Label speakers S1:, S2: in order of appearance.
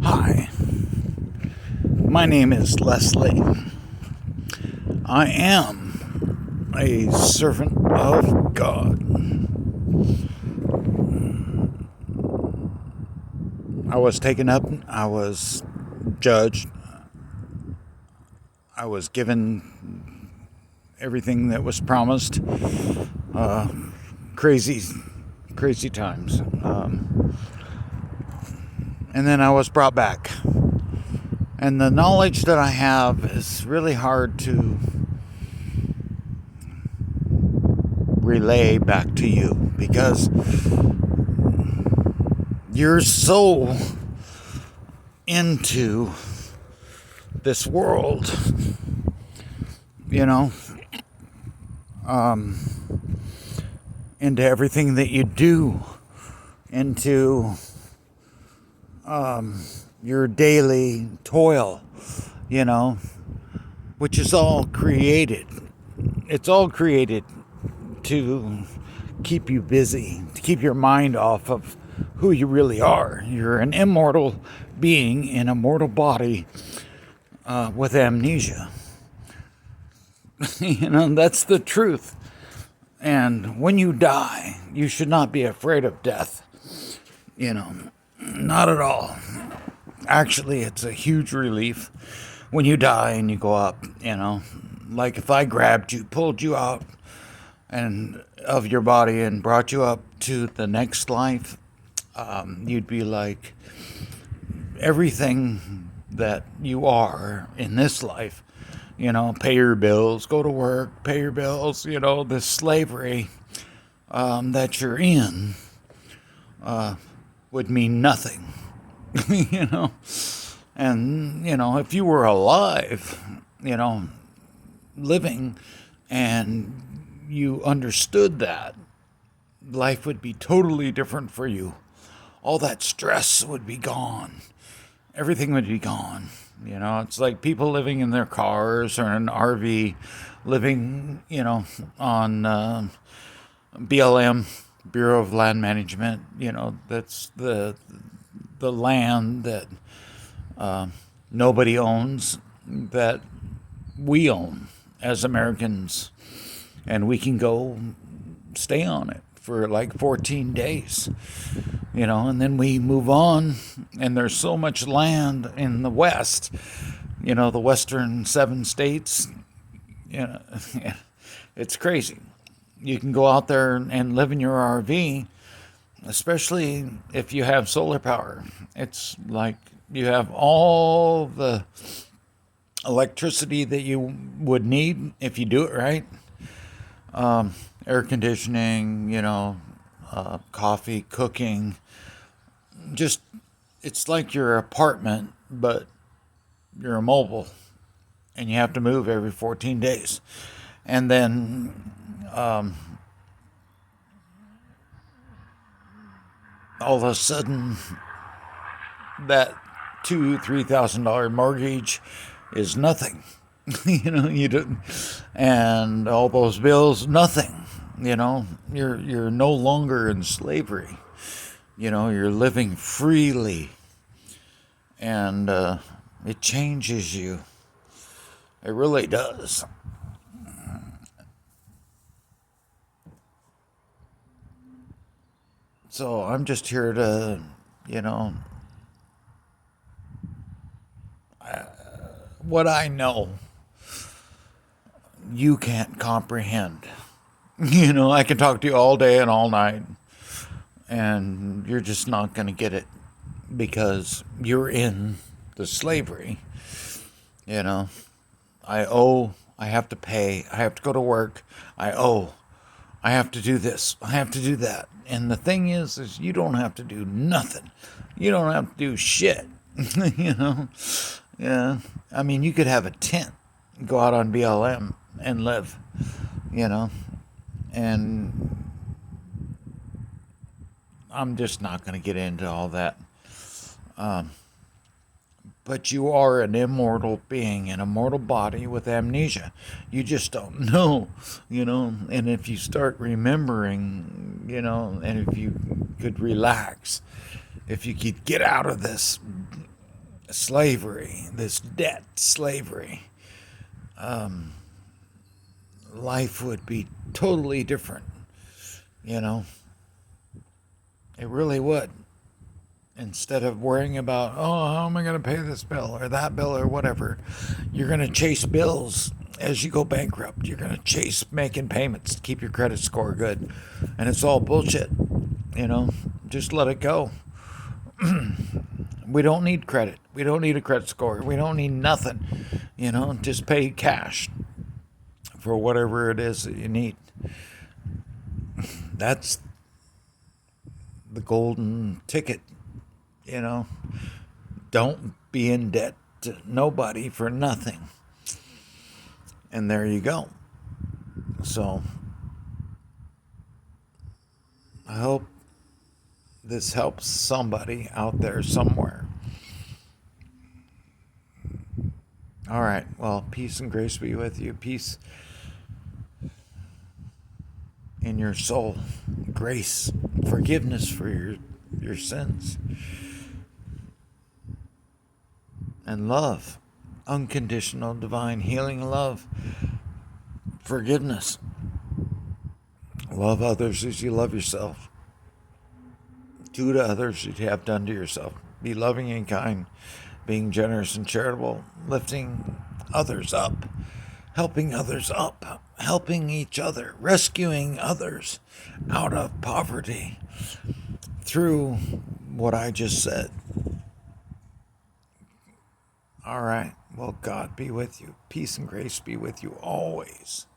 S1: Hi, my name is Leslie. I am a servant of God. I was taken up, I was judged, I was given everything that was promised. Uh, crazy, crazy times. And then I was brought back. And the knowledge that I have is really hard to relay back to you because you're so into this world, you know, into everything that you do, into your daily toil, you know, which is all created. It's all created to keep you busy, to keep your mind off of who you really are. You're an immortal being in a mortal body with amnesia. That's the truth. And when you die, you should not be afraid of death. Not at all. Actually, it's a huge relief when you die and you go up. Like if I grabbed you, pulled you out and of your body and brought you up to the next life, you'd be like everything that you are in this life. Pay your bills, go to work, pay your bills. This slavery that you're in would mean nothing. you know, and if you were alive, living, and you understood that, life would be totally different for you. All that stress would be gone. Everything would be gone. It's like people living in their cars or an RV, living, on BLM, Bureau of Land Management. That's the land that nobody owns, that we own as Americans, and we can go stay on it for like 14 days, and then we move on. And there's so much land in the West, the Western 7 states, you know, it's crazy. You can go out there and live in your RV, especially if you have solar power. It's like you have all the electricity that you would need if you do it right. Air conditioning, coffee, cooking. Just, it's like your apartment, but you're immobile and you have to move every 14 days. And then all of a sudden, that $2,000-3,000 mortgage is nothing. You don't, and all those bills, nothing. You're no longer in slavery. You're living freely, and it changes you. It really does. So I'm just here to, what I know, you can't comprehend. I can talk to you all day and all night, and you're just not going to get it because you're in the slavery. I owe, I have to pay, I have to go to work, I owe, I have to do this, I have to do that. And the thing is you don't have to do nothing. You don't have to do shit. you know? Yeah. I mean, you could have a tent, go out on BLM and live, you know? And I'm just not going to get into all that. But you are an immortal being in a mortal body with amnesia. You just don't know, And if you start remembering, and if you could relax, if you could get out of this slavery, this debt slavery, life would be totally different. You know, it really would. Instead of worrying about, oh, how am I going to pay this bill or that bill or whatever, you're going to chase bills as you go bankrupt. You're going to chase making payments to keep your credit score good. And it's all bullshit. You know, just let it go. We don't need credit. We don't need a credit score. We don't need nothing. You know, just pay cash for whatever it is that you need. That's the golden ticket. You know, don't be in debt to nobody for nothing. And there you go. So, I hope this helps somebody out there somewhere. All right. Well, peace and grace be with you. Peace in your soul. Grace, forgiveness for your sins. And love, unconditional, divine, healing love, forgiveness. Love others as you love yourself. Do to others as you have done to yourself. Be loving and kind, being generous and charitable, lifting others up, helping others up, helping each other, rescuing others out of poverty through what I just said. All right. Well, God be with you. Peace and grace be with you always.